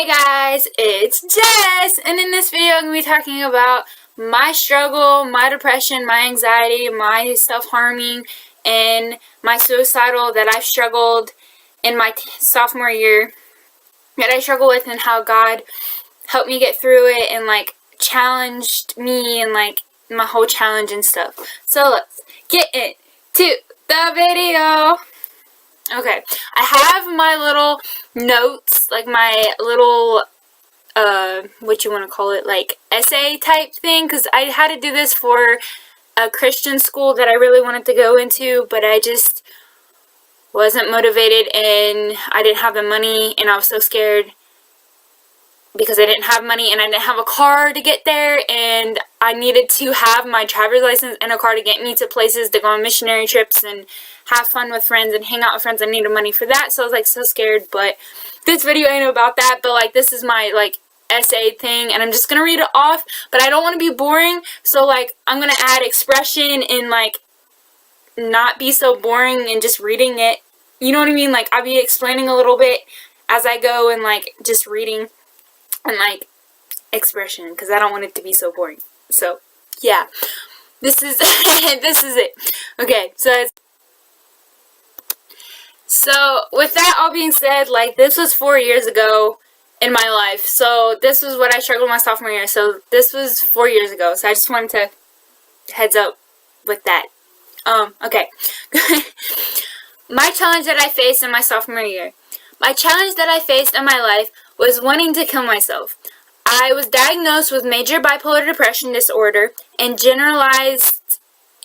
Hey guys, it's Jess, and in this video I'm going to be talking about my struggle, my depression, my anxiety, my self-harming, and my suicidal that I've struggled in my sophomore year, that I struggle with, and how God helped me get through it and challenged me and my whole challenge and stuff. So let's get into the video. Okay, I have my little notes, my little, what you want to call it, essay type thing, because I had to do this for a Christian school that I really wanted to go into, but I just wasn't motivated, and I didn't have the money, and I was so scared because I didn't have money, and I didn't have a car to get there, and I needed to have my driver's license and a car to get me to places to go on missionary trips and have fun with friends and hang out with friends. I needed money for that, so I was so scared. But this video ain't about that, but this is my essay thing, and I'm just gonna read it off, but I don't want to be boring, so I'm gonna add expression and not be so boring and just reading it, you know what I mean? I'll be explaining a little bit as I go, and just reading and expression, because I don't want it to be so boring. So yeah, this is this is it. Okay, so with that all being said, this was 4 years ago in my life. So this was what I struggled with my sophomore year. So this was 4 years ago. So I just wanted to heads up with that. Okay. My challenge that I faced in my sophomore year. My challenge that I faced in my life was wanting to kill myself. I was diagnosed with major bipolar depression disorder and generalized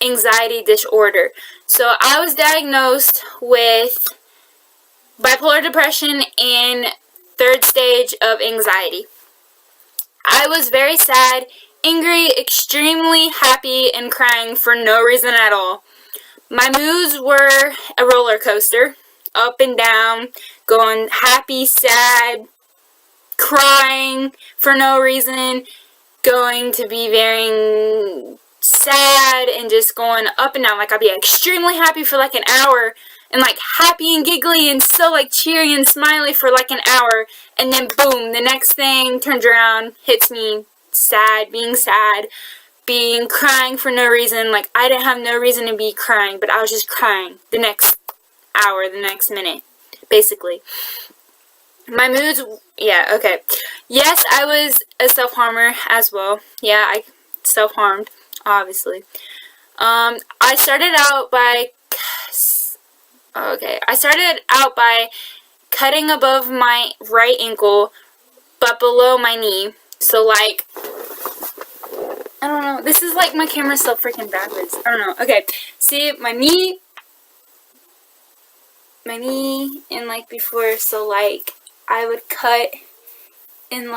anxiety disorder. So I was diagnosed with bipolar depression and third stage of anxiety. I was very sad, angry, extremely happy, and crying for no reason at all. My moods were a roller coaster, up and down, going happy, sad, crying for no reason, going to be very sad, and just going up and down. I'd be extremely happy for an hour, and happy and giggly and so cheery and smiley for an hour, and then boom, the next thing turns around, hits me, sad, being crying for no reason. I didn't have no reason to be crying, but I was just crying the next hour, the next minute, basically. My moods, yeah, okay. Yes, I was a self-harmer as well. Yeah, I self-harmed, obviously. I started out by cutting above my right ankle, but below my knee. So, I don't know. This is my camera's so freaking backwards. I don't know. Okay. See, my knee, and before, so I would cut in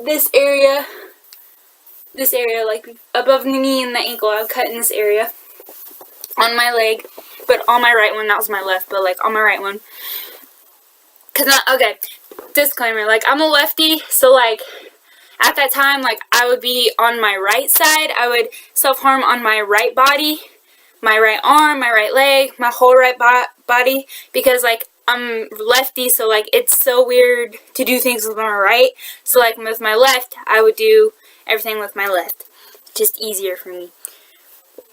this area, above the knee and the ankle. I would cut in this area on my leg, but on my right one. That was my left, but on my right one. Okay, disclaimer, I'm a lefty, so at that time, I would be on my right side. I would self-harm on my right body, my right arm, my right leg, my whole right body, because I'm lefty, so it's so weird to do things with my right. So with my left, I would do everything with my left. Just easier for me.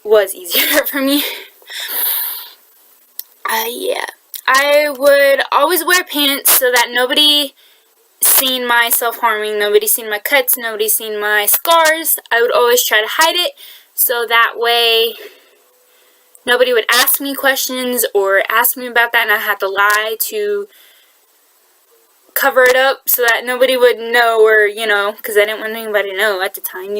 Was easier for me. Yeah. I would always wear pants so that nobody seen my self-harming, nobody seen my cuts, nobody seen my scars. I would always try to hide it, so that way nobody would ask me questions or ask me about that, and I had to lie to cover it up so that nobody would know, or, because I didn't want anybody to know at the time,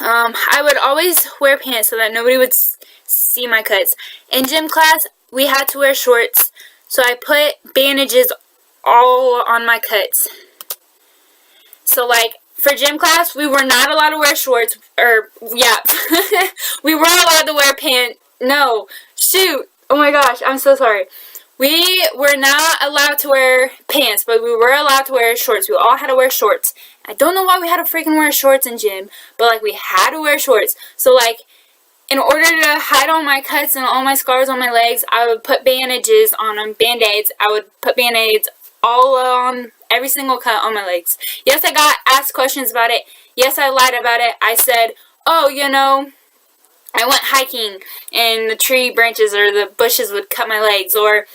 I would always wear pants so that nobody would see my cuts. In gym class, we had to wear shorts, so I put bandages all on my cuts. So, for gym class, we were not allowed to wear shorts, or, yeah, we weren't allowed to wear pants. No, shoot, oh my gosh, I'm so sorry. We were not allowed to wear pants, but we were allowed to wear shorts. We all had to wear shorts. I don't know why we had to freaking wear shorts in gym, but, we had to wear shorts. So, in order to hide all my cuts and all my scars on my legs, I would put bandages on them, Band-Aids. I would put Band-Aids all on every single cut on my legs. Yes, I got asked questions about it. Yes, I lied about it. I said, oh, I went hiking and the tree branches or the bushes would cut my legs. Or,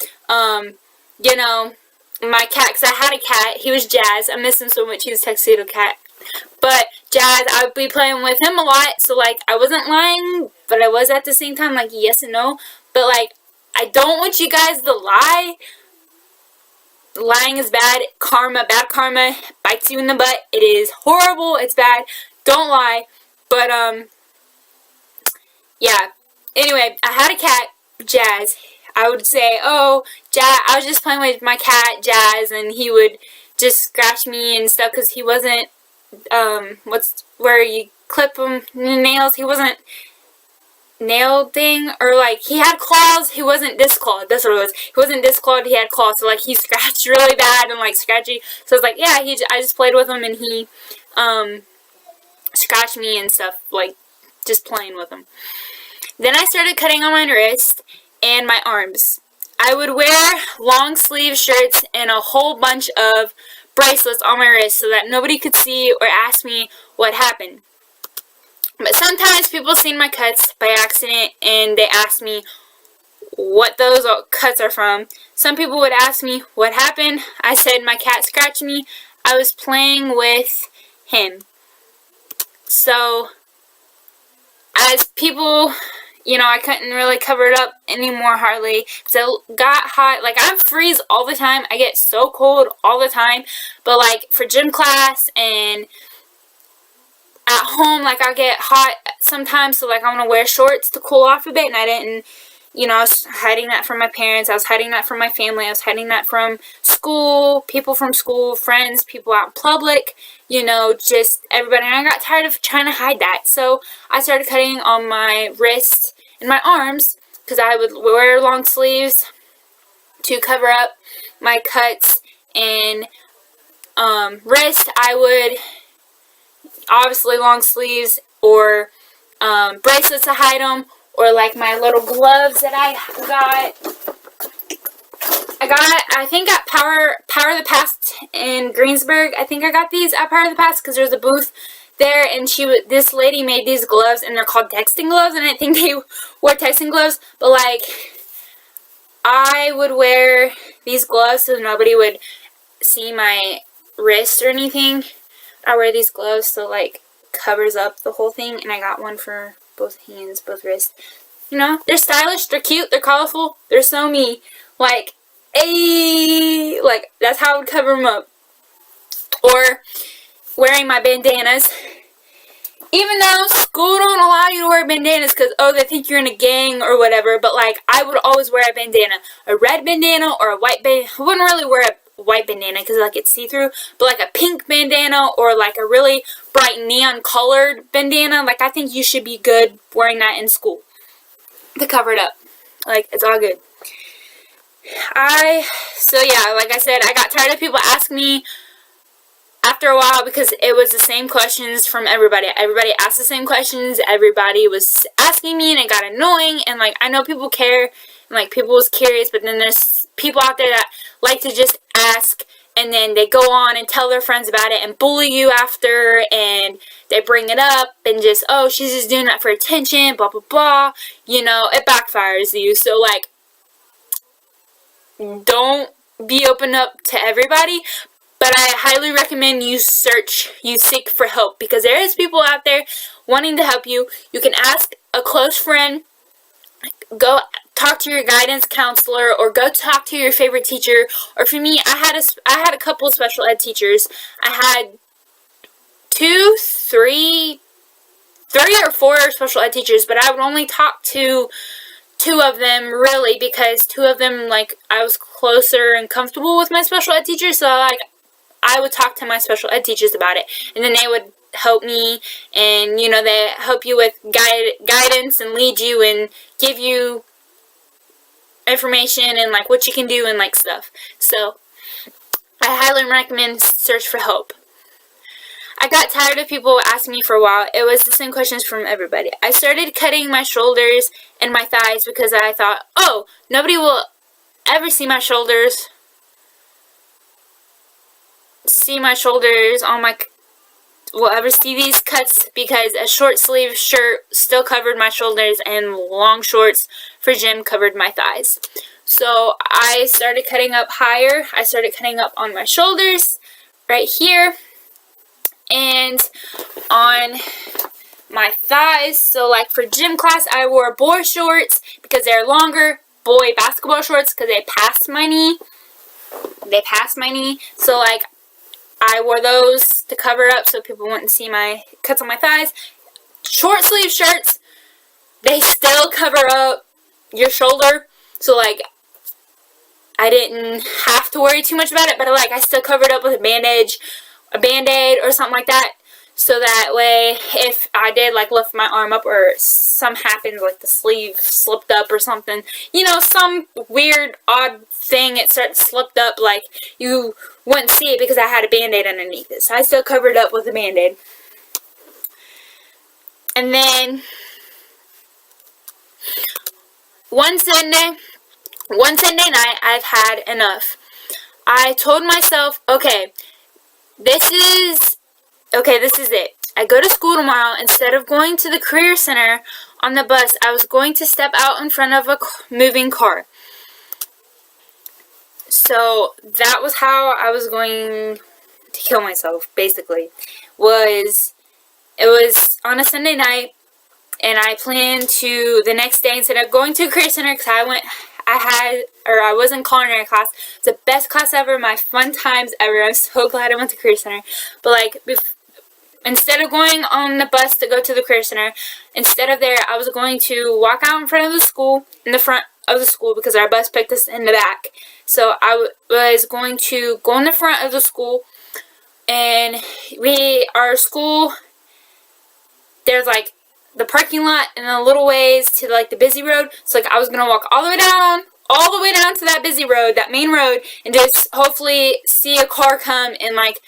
my cat, because I had a cat. He was Jazz. I miss him so much. He was a tuxedo cat. But Jazz, I would be playing with him a lot. So, like, I wasn't lying, but I was at the same time. Like, yes and no. But, like, I don't want you guys to lie. Lying is bad karma bites you in the butt. It is horrible. It's bad. Don't lie. But, yeah. Anyway, I had a cat, Jazz. I would say, oh, Jazz, I was just playing with my cat, Jazz, and he would just scratch me and stuff because he wasn't, where you clip him nails. He wasn't nail thing, or like he had claws. He wasn't disclawed. That's what it was. He wasn't disclawed. He had claws. So like he scratched really bad and like scratchy. So it's like, yeah, I just played with him and he scratched me and stuff, like just playing with him. Then I started cutting on my wrist and my arms. I would wear long sleeve shirts and a whole bunch of bracelets on my wrist so that nobody could see or ask me what happened. But sometimes people seen my cuts by accident and they asked me what those cuts are from. Some people would ask me what happened. I said my cat scratched me. I was playing with him. So, as people, I couldn't really cover it up anymore hardly. So it got hot. Like, I freeze all the time. I get so cold all the time. But, like, for gym class and at home, like, I get hot sometimes. So, like, I'm going to wear shorts to cool off a bit. And I didn't, I was hiding that from my parents. I was hiding that from my family. I was hiding that from school, people from school, friends, people out in public. Just everybody. And I got tired of trying to hide that. So, I started cutting on my wrists and my arms, because I would wear long sleeves to cover up my cuts. And wrist, I would obviously long sleeves or bracelets to hide them, or like my little gloves that I think at Power of the Past in Greensburg. I think I got these at Power of the Past because there's a booth there, and this lady made these gloves, and they're called texting gloves, and I think they were texting gloves, but like, I would wear these gloves so nobody would see my wrist or anything. I wear these gloves so like covers up the whole thing, and I got one for both hands, both wrists. They're stylish, they're cute, they're colorful, they're so me. Like, ayy, like, that's how I would cover them up. Or wearing my bandanas. Even though school don't allow you to wear bandanas because, they think you're in a gang or whatever. But, like, I would always wear a bandana. A red bandana or a white bandana. I wouldn't really wear a white bandana because, like, it's see-through. But, like, a pink bandana or, like, a really bright neon-colored bandana. Like, I think you should be good wearing that in school to cover it up. Like, it's all good. So, yeah, like I said, I got tired of people asking me after a while, because it was the same questions from everybody. Everybody asked the same questions. Everybody was asking me, and it got annoying. And, like, I know people care, and, like, people was curious, but then there's people out there that like to just ask, and then they go on and tell their friends about it and bully you after, and they bring it up, and just, oh, she's just doing that for attention, blah, blah, blah. It backfires you. So, like, don't be open up to everybody. But I highly recommend you seek for help, because there is people out there wanting to help you. You can ask a close friend, go talk to your guidance counselor, or go talk to your favorite teacher. Or for me, I had a couple of special ed teachers. I had three or four special ed teachers, but I would only talk to two of them, really, because two of them, like, I was closer and comfortable with my special ed teachers, so, like, I would talk to my special ed teachers about it, and then they would help me, and, they help you with guidance and lead you and give you information and, like, what you can do and, like, stuff. So, I highly recommend search for help. I got tired of people asking me for a while. It was the same questions from everybody. I started cutting my shoulders and my thighs because I thought, nobody will ever see my shoulders. see my shoulders on my, will ever see these cuts, because a short sleeve shirt still covered my shoulders and long shorts for gym covered my thighs. So I started cutting up higher. I started cutting up on my shoulders right here and on my thighs. So like for gym class, I wore boy shorts because they're longer, boy basketball shorts because they passed my knee. So like I wore those to cover up so people wouldn't see my cuts on my thighs. Short sleeve shirts, they still cover up your shoulder. So like I didn't have to worry too much about it, but like I still covered up with a Band-Aid or something like that. So that way, if I did like lift my arm up or something happened, like the sleeve slipped up or something, you know, some weird, odd thing, it slipped up, like you wouldn't see it because I had a Band-Aid underneath it. So I still covered up with a Band-Aid. And then one Sunday night, I've had enough. I told myself, okay, this is it. I go to school tomorrow. Instead of going to the career center on the bus, I was going to step out in front of a moving car. So that was how I was going to kill myself, basically. It was on a Sunday night, and I planned to, the next day, instead of going to a career center, because I was in culinary class. It's the best class ever, my fun times ever. I'm so glad I went to career center. But like, instead of going on the bus to go to the career center, instead of there, I was going to walk out in front of the school, because our bus picked us in the back. So I was going to go in the front of the school, and our school, there's like the parking lot and a little ways to like the busy road. So like I was gonna walk all the way down to that busy road, that main road, and just hopefully see a car come and like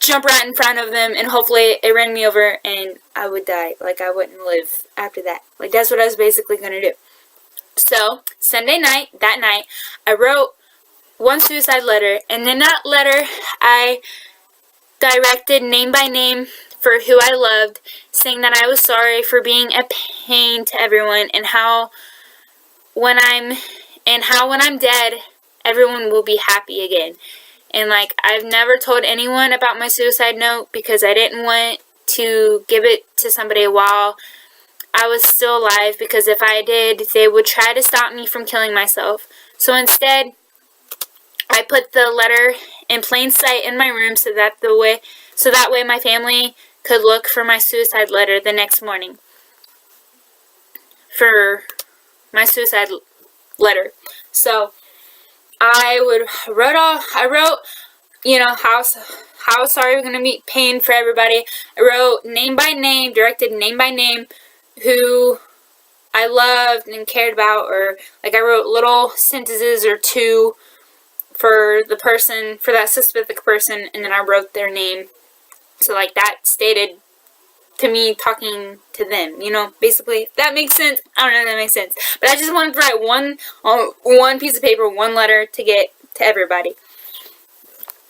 jump right in front of them, and hopefully it ran me over and I would die. Like I wouldn't live after that. Like that's what I was basically gonna do. So Sunday night, that night, I wrote one suicide letter, and in that letter I directed name by name for who I loved, saying that I was sorry for being a pain to everyone, and how when I'm dead, everyone will be happy again. And like, I've never told anyone about my suicide note because I didn't want to give it to somebody while I was still alive, because if I did, they would try to stop me from killing myself. So instead, I put the letter in plain sight in my room so that way my family could look for my suicide letter the next morning. For my suicide letter. So I wrote, you know, how sorry we're gonna be pain for everybody. I wrote name by name, directed name by name, who I loved and cared about, or like I wrote little sentences or two for the person, for that specific person, and then I wrote their name. So like that stated to me talking to them, you know, basically. That makes sense. I don't know if that makes sense. But I just wanted to write one piece of paper, one letter to get to everybody.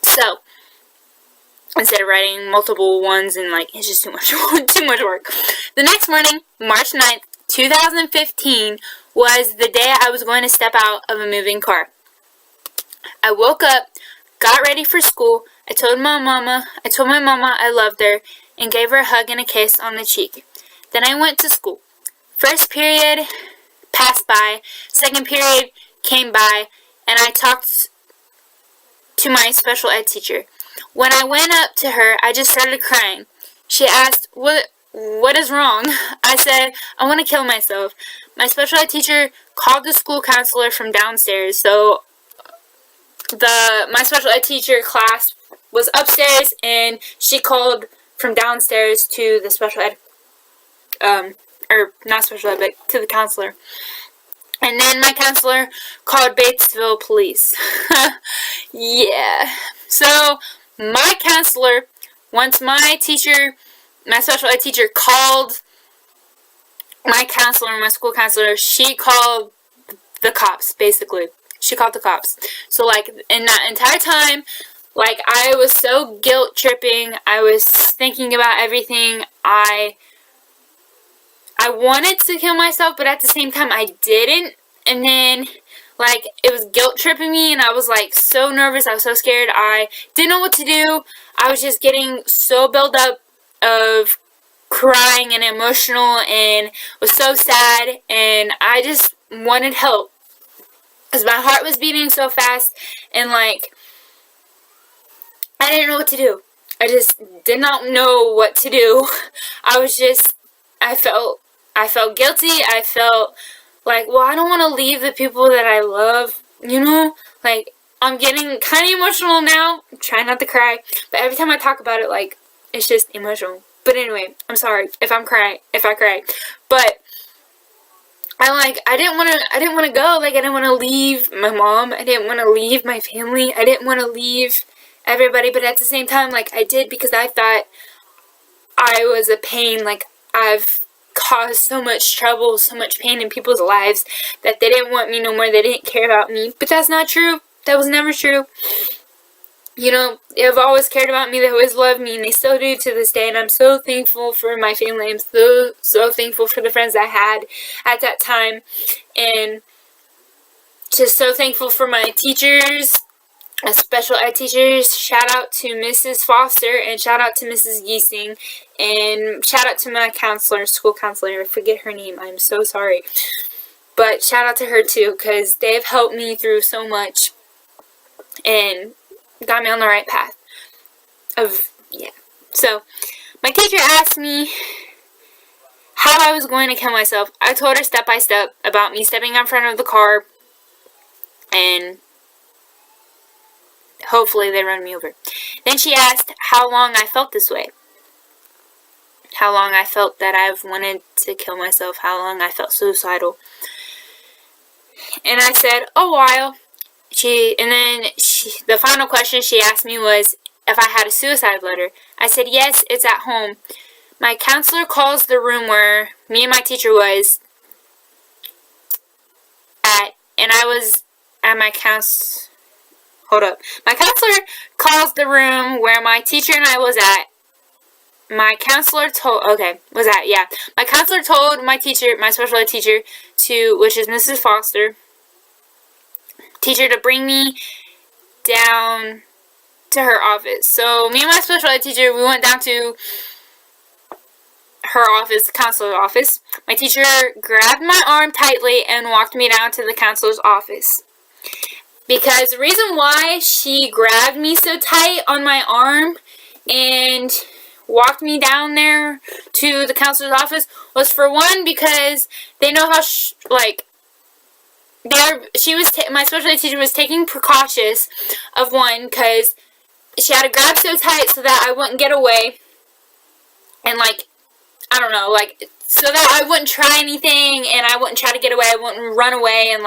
So instead of writing multiple ones, and like it's just too much work. The next morning, March 9th, 2015, was the day I was going to step out of a moving car. I woke up, got ready for school. I told my mama I loved her and gave her a hug and a kiss on the cheek. Then I went to school. First period passed by, second period came by, and I talked to my special ed teacher. When I went up to her, I just started crying. She asked, what is wrong? I said, I want to kill myself. My special ed teacher called the school counselor from downstairs. So my special ed teacher class was upstairs, and she called from downstairs to the special ed, or not special ed, but to the counselor. And then my counselor called Batesville police. Yeah. So my counselor, once my special ed teacher called my counselor, my school counselor, she called the cops, basically. She called the cops. So like in that entire time, Like, I was so guilt tripping. I was thinking about everything. I wanted to kill myself, but at the same time I didn't. And then, like, it was guilt tripping me, and I was, like, so nervous. I was so scared. I didn't know what to do. I was just getting so built up of crying and emotional and was so sad, and I just wanted help because my heart was beating so fast, and, like, I didn't know what to do. I just did not know what to do. I felt guilty. I felt like, well, I don't want to leave the people that I love, you know? Like, I'm getting kind of emotional now. I'm trying not to cry. But every time I talk about it, like, it's just emotional. But anyway, I'm sorry if I cry. But I didn't want to go. Like, I didn't want to leave my mom. I didn't want to leave my family. I didn't want to leave everybody. But at the same time, like, I did because I thought I was a pain. Like, I've caused so much trouble, so much pain in people's lives that they didn't want me no more. They didn't care about me. But that's not true. That was never true. You know, they've always cared about me. They always loved me, and they still do to this day. And I'm so thankful for my family. I'm so thankful for the friends I had at that time. And just so thankful for my teachers, special ed teachers. Shout out to Mrs. Foster, and shout out to Mrs. Giesing, and shout out to my counselor, school counselor. I forget her name. I'm so sorry. But shout out to her too, because they've helped me through so much and got me on the right path. So, my teacher asked me how I was going to kill myself. I told her step by step about me stepping in front of the car and hopefully they run me over. Then she asked how long I felt this way. How long I felt that I've wanted to kill myself. How long I felt suicidal. And I said, a while. The final question she asked me was if I had a suicide letter. I said, yes, it's at home. My counselor calls the room where me and my teacher was at, and I was at my Hold up. My counselor calls the room where my teacher and I was at. My counselor told my teacher, my special ed teacher, which is Mrs. Foster, teacher, to bring me down to her office. So me and my special ed teacher, we went down to her office, the counselor's office. My teacher grabbed my arm tightly and walked me down to the counselor's office. Because the reason why she grabbed me so tight on my arm and walked me down there to the counselor's office was, for one, because they know how my special ed teacher was taking precautions of one, because she had to grab so tight so that I wouldn't get away, and so that I wouldn't try anything, and I wouldn't try to get away, I wouldn't run away and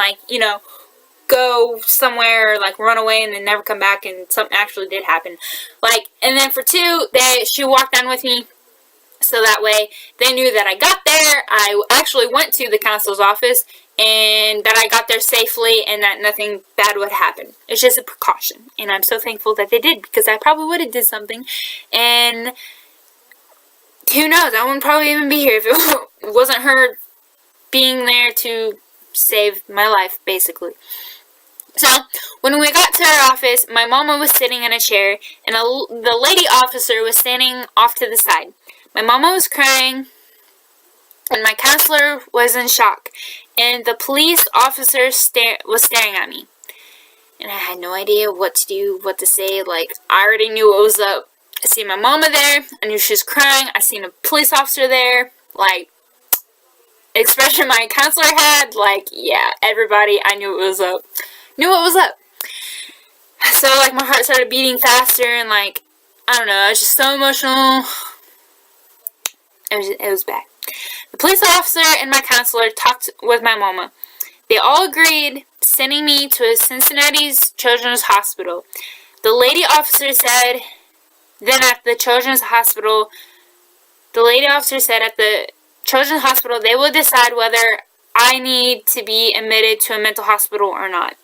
go somewhere, run away and then never come back, and something actually did happen. And then for two, she walked down with me, so that way they knew that I got there, I actually went to the counselor's office, and that I got there safely, and that nothing bad would happen. It's just a precaution, and I'm so thankful that they did, because I probably would have did something, and who knows, I wouldn't probably even be here if it wasn't her being there to save my life, basically. So, when we got to our office, my mama was sitting in a chair, and the lady officer was standing off to the side. My mama was crying, and my counselor was in shock, and the police officer was staring at me. And I had no idea what to do, what to say. I already knew what was up. I seen my mama there, I knew she was crying, I seen a police officer there, expression my counselor had, yeah, everybody, I knew what was up. So, my heart started beating faster, and, I don't know, I was just so emotional. It was bad. The police officer and my counselor talked with my mama. They all agreed sending me to a Cincinnati's Children's Hospital. The lady officer said, at the Children's Hospital, they will decide whether I need to be admitted to a mental hospital or not.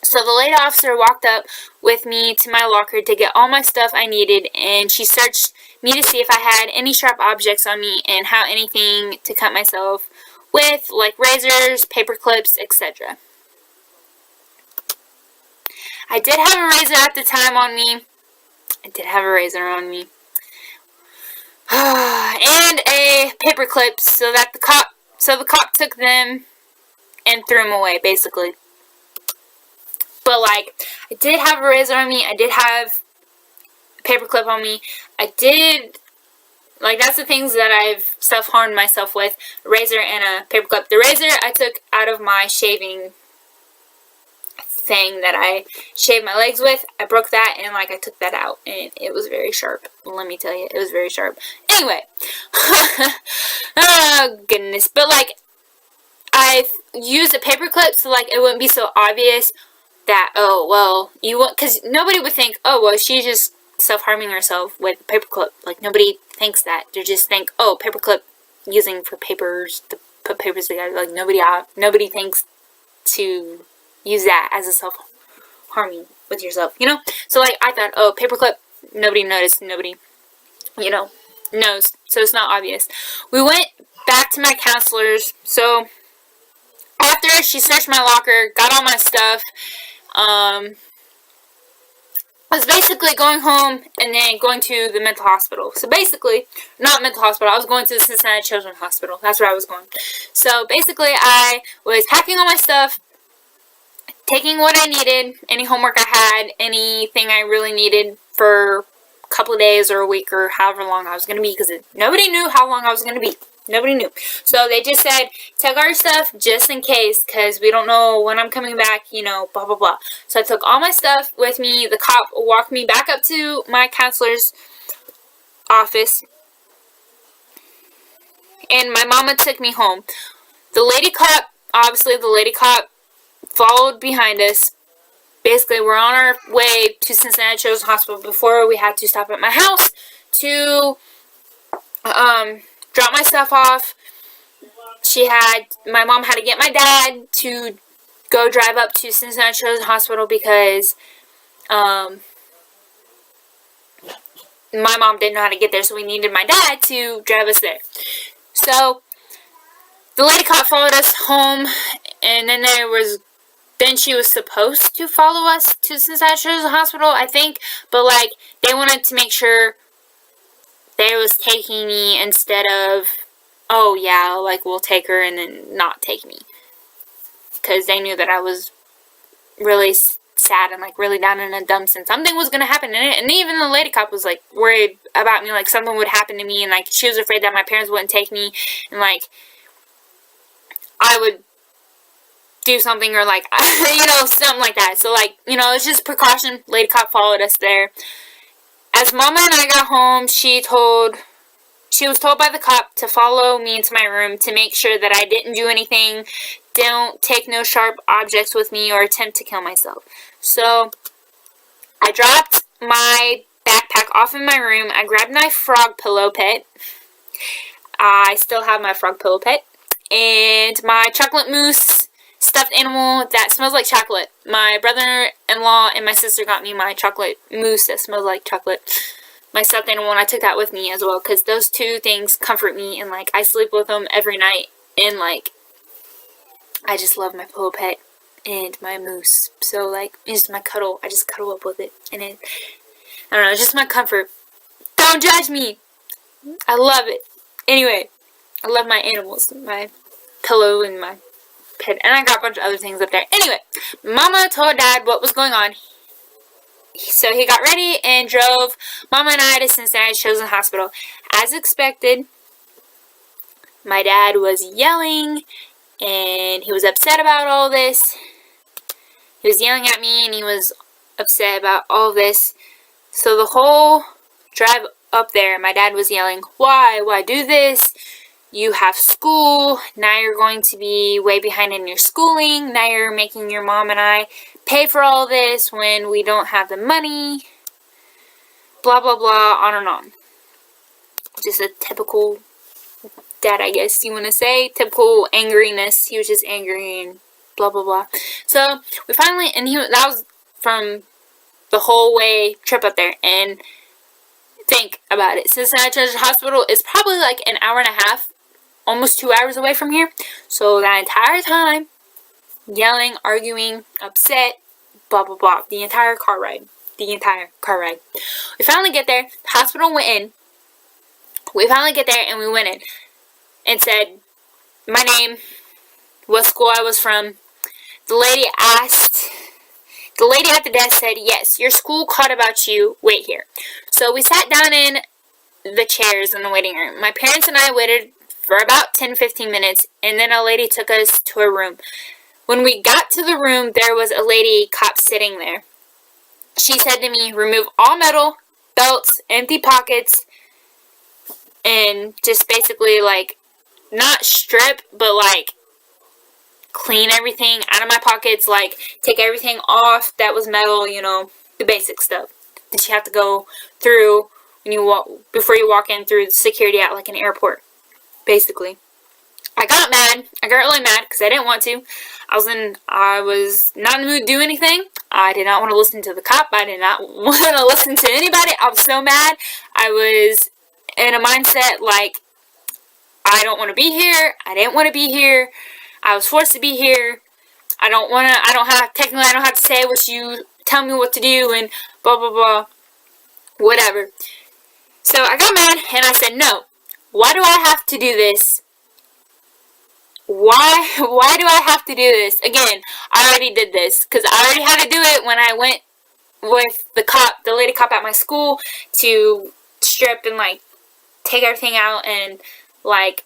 So the lady officer walked up with me to my locker to get all my stuff I needed, and she searched me to see if I had any sharp objects on me and how anything to cut myself with, like razors, paper clips, etc. I did have a razor at the time on me. And a paper clip so the cop took them and threw them away, basically. But, like, I did have a razor on me. I did have a paper clip on me. I did, like, that's the things that I've self-harmed myself with. A razor and a paper clip. The razor I took out of my shaving thing that I shaved my legs with. I broke that, and, like, I took that out. And it was very sharp. Let me tell you, it was very sharp. Anyway. Oh, goodness. But, like, I used a paper clip so, like, it wouldn't be so obvious that, oh, well, you want, because nobody would think, oh, well, she's just self-harming herself with a paperclip. Like, nobody thinks that. They just think, oh, paperclip using for papers, to put papers together. Like, nobody thinks to use that as a self-harming with yourself, you know? So, like, I thought, oh, paperclip, nobody noticed, nobody, knows, so it's not obvious. We went back to my counselor's, so after she searched my locker, got all my stuff, I was basically going home and then going to the mental hospital. So basically, not mental hospital, I was going to the Cincinnati Children's Hospital. That's where I was going. So basically, I was packing all my stuff, taking what I needed, any homework I had, anything I really needed for a couple of days or a week or however long I was going to be, because nobody knew how long I was going to be. Nobody knew. So they just said, take all your stuff just in case, because we don't know when I'm coming back, blah, blah, blah. So I took all my stuff with me. The cop walked me back up to my counselor's office, and my mama took me home. The lady cop followed behind us. Basically, we're on our way to Cincinnati Children's Hospital before we had to stop at my house to, drop my stuff off. My mom had to get my dad to go drive up to Cincinnati Children's Hospital because, my mom didn't know how to get there, so we needed my dad to drive us there. So, the lady cop followed us home, and then she was supposed to follow us to Cincinnati Children's Hospital, I think, but, like, they wanted to make sure they was taking me instead of, oh yeah, like, we'll take her and then not take me. Because they knew that I was really sad and, like, really down in the dumps and something was going to happen in it. And even the lady cop was, like, worried about me, like, something would happen to me. And, like, she was afraid that my parents wouldn't take me. And, like, I would do something or, like, something like that. So, like, it's just precaution. Lady cop followed us there. As Mama and I got home, she was told by the cop to follow me into my room to make sure that I didn't do anything, don't take no sharp objects with me, or attempt to kill myself. So, I dropped my backpack off in my room. I grabbed my frog pillow pet. I still have my frog pillow pet. And my chocolate mousse stuffed animal that smells like chocolate. My brother-in-law and my sister got me my chocolate mousse that smells like chocolate. My stuffed animal, and I took that with me as well, because those two things comfort me, and, like, I sleep with them every night, and, like, I just love my pillow pet and my mousse. So, like, it's my cuddle. I just cuddle up with it, and I don't know, it's just my comfort. Don't judge me! I love it. Anyway, I love my animals, my pillow and my pet, and I got a bunch of other things up there. Anyway, Mama told Dad what was going on. So he got ready and drove Mama and I to Cincinnati Children's Hospital. As expected, my dad was yelling, and he was upset about all this. He was yelling at me, and he was upset about all this. So the whole drive up there, my dad was yelling, why do this? You have school, now you're going to be way behind in your schooling, now you're making your mom and I pay for all this when we don't have the money, blah, blah, blah, on and on. Just a typical dad, I guess you want to say, typical angriness. He was just angry and blah, blah, blah. So, we finally, and that was from the whole way trip up there. And think about it. Cincinnati Children's Hospital is probably like an hour and a half, almost 2 hours away from here. So, that entire time, yelling, arguing, upset, blah, blah, blah. The entire car ride. We finally get there. The hospital went in. We finally get there and we went in. And said my name, what school I was from. The lady at the desk said, yes, your school called about you. Wait here. So we sat down in the chairs in the waiting room. My parents and I waited for about 10-15 minutes. And then a lady took us to a room. When we got to the room, there was a lady cop sitting there. She said to me, remove all metal, belts, empty pockets, and just basically, like, not strip, but, like, clean everything out of my pockets, like, take everything off that was metal, you know, the basic stuff that you have to go through when you before you walk in through the security at, like, an airport, basically. I got mad. I got really mad because I didn't want to. I was not in the mood to do anything. I did not want to listen to the cop. I did not want to listen to anybody. I was so mad. I was in a mindset like, I don't want to be here. I didn't want to be here. I was forced to be here. I don't have to say what you tell me what to do and blah, blah, blah. Whatever. So I got mad and I said, no. Why do I have to do this? Why do I have to do this? Again, I already did this because I already had to do it when I went with the lady cop at my school to strip and, like, take everything out and, like,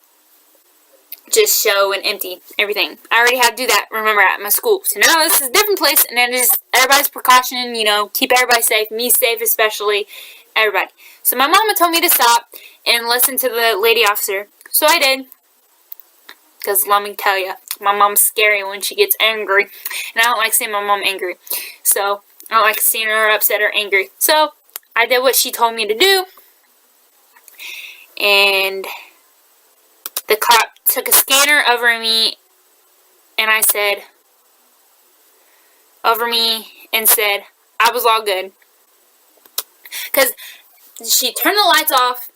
just show and empty everything. I already had to do that, remember, at my school. So now this is a different place, and then just everybody's precaution, you know, keep everybody safe, me safe especially, everybody. So my mama told me to stop and listen to the lady officer. So I did. Because let me tell you, my mom's scary when she gets angry. And I don't like seeing my mom angry. So, I don't like seeing her upset or angry. So, I did what she told me to do. And the cop took a scanner over me. And I said, I was all good. Because she turned the lights off.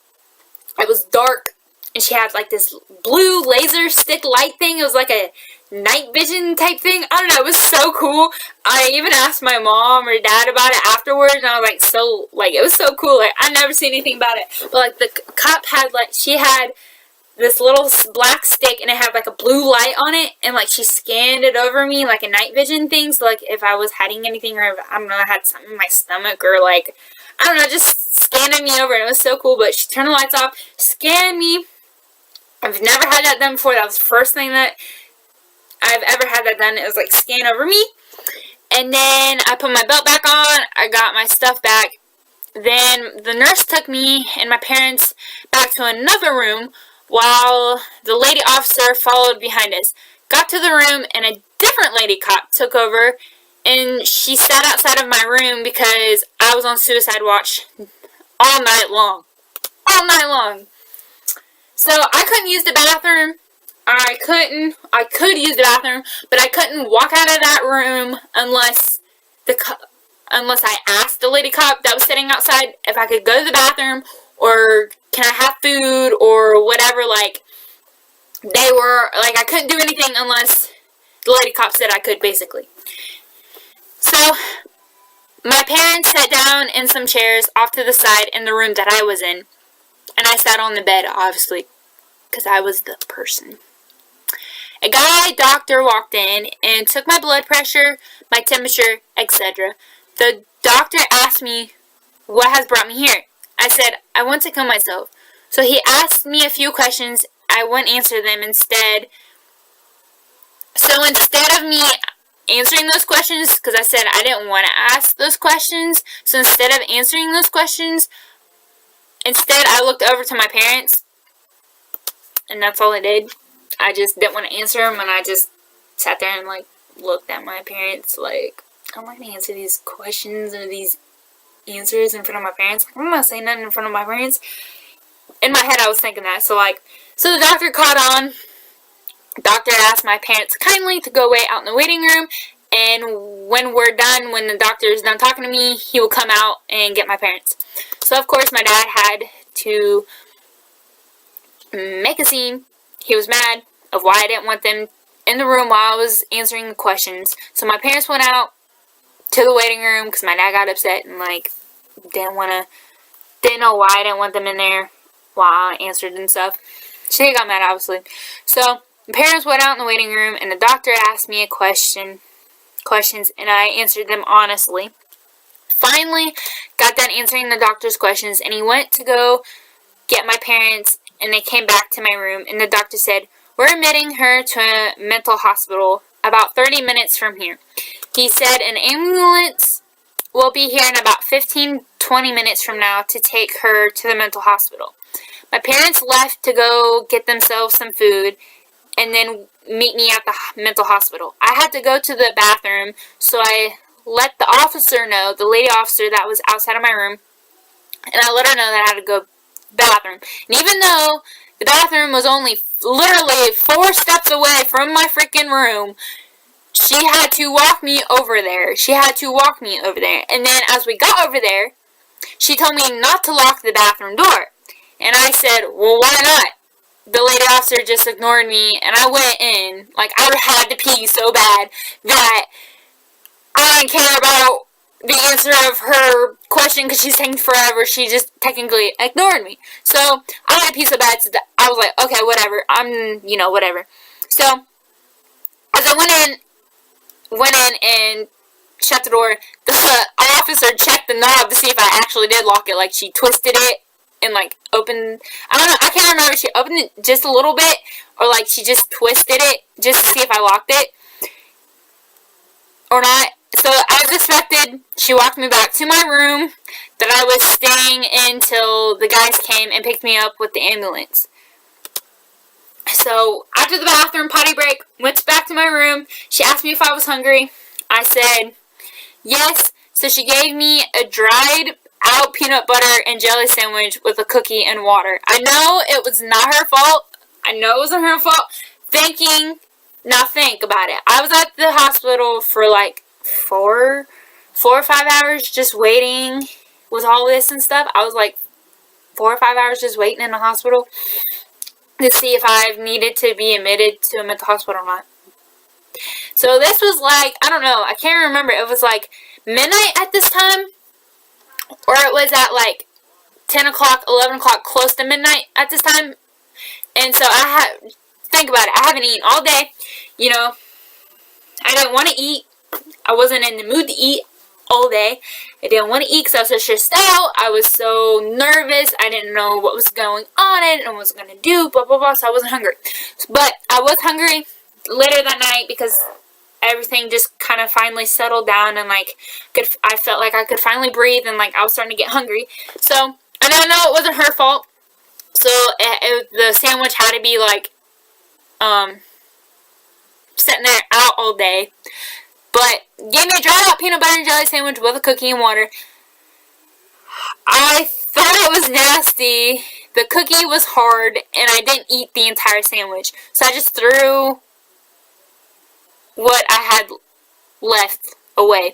It was dark. And she had, like, this blue laser stick light thing. It was like a night vision type thing. I don't know. It was so cool. I even asked my mom or dad about it afterwards. And I was like, it was so cool. Like, I never seen anything about it. But, like, the cop had, like, she had this little black stick. And it had, like, a blue light on it. And, like, she scanned it over me like a night vision thing. So, like, if I was hiding anything or if, I don't know, I had something in my stomach or, like, I don't know, just scanning me over. And it was so cool. But she turned the lights off, scanned me. I've never had that done before. That was the first thing that I've ever had that done. It was like scan over me. And then I put my belt back on. I got my stuff back. Then the nurse took me and my parents back to another room while the lady officer followed behind us. Got to the room and a different lady cop took over. And she sat outside of my room because I was on suicide watch all night long. All night long. So, I couldn't use the bathroom. I could use the bathroom, but I couldn't walk out of that room unless I asked the lady cop that was sitting outside if I could go to the bathroom or can I have food or whatever, like, I couldn't do anything unless the lady cop said I could, basically. So, my parents sat down in some chairs off to the side in the room that I was in. And I sat on the bed, obviously, because I was the person. A guy doctor walked in and took my blood pressure, my temperature, etc. The doctor asked me, what has brought me here? I said, I want to kill myself. So he asked me a few questions. I wouldn't answer them instead. So instead of me answering those questions, because I said I didn't want to ask those questions, so instead of answering those questions, instead, I looked over to my parents, and that's all I did. I just didn't want to answer them, and I just sat there and, like, looked at my parents, like, I'm not going to answer these questions or these answers in front of my parents. I'm not saying nothing in front of my parents. In my head, I was thinking that. So the doctor caught on, The doctor asked my parents kindly to go wait out in the waiting room, and when we're done, when the doctor is done talking to me, he will come out and get my parents. So, of course, my dad had to make a scene. He was mad of why I didn't want them in the room while I was answering the questions. So my parents went out to the waiting room because my dad got upset and, like, didn't know why I didn't want them in there while I answered and stuff. So he got mad, obviously. So my parents went out in the waiting room, and the doctor asked me questions, and I answered them honestly. Finally, got done answering the doctor's questions, and he went to go get my parents, and they came back to my room, and the doctor said, "We're admitting her to a mental hospital about 30 minutes from here." He said an ambulance will be here in about 15-20 minutes from now to take her to the mental hospital. My parents left to go get themselves some food and then meet me at the mental hospital. I had to go to the bathroom, so I let the officer know, the lady officer that was outside of my room, and I let her know that I had to go to the bathroom. And even though the bathroom was only literally 4 steps away from my freaking room, she had to walk me over there. And then as we got over there, she told me not to lock the bathroom door. And I said, "Well, why not?" The lady officer just ignored me, and I went in. Like, I had to pee so bad that I didn't care about the answer of her question because she's taking forever. She just technically ignored me. So, I had to pee so bad, so I was like, okay, whatever. Whatever. So, as I went in and shut the door, the officer checked the knob to see if I actually did lock it. Like, she twisted it and, like, opened, I don't know, I can't remember if she opened it just a little bit, or, like, she just twisted it just to see if I locked it or not. So, as expected, she walked me back to my room that I was staying in until the guys came and picked me up with the ambulance. So, after the bathroom potty break, went back to my room. She asked me if I was hungry. I said yes. So, she gave me a dried out peanut butter and jelly sandwich with a cookie and water. I know it was not her fault. I know it wasn't her fault. Think about it. I was at the hospital for like 4 or 5 hours just waiting with all this and stuff. I was like 4 or 5 hours just waiting in the hospital to see if I needed to be admitted to a mental hospital or not. So this was like, I don't know, I can't remember. It was like midnight at this time, or it was at like 10 o'clock, 11 o'clock, close to midnight at this time. And so think about it, I haven't eaten all day, I didn't want to eat. I wasn't in the mood to eat all day. I didn't want to eat because I was so stressed out. I was so nervous. I didn't know what was going on. I didn't know what I was going to do, blah, blah, blah. So I wasn't hungry. But I was hungry later that night because everything just kind of finally settled down, and like I felt like I could finally breathe, and like I was starting to get hungry. So, and I know it wasn't her fault. So the sandwich had to be like sitting there out all day. But gave me a dried out peanut butter and jelly sandwich with a cookie and water. I thought it was nasty. The cookie was hard, and I didn't eat the entire sandwich. So I just threw what I had left away.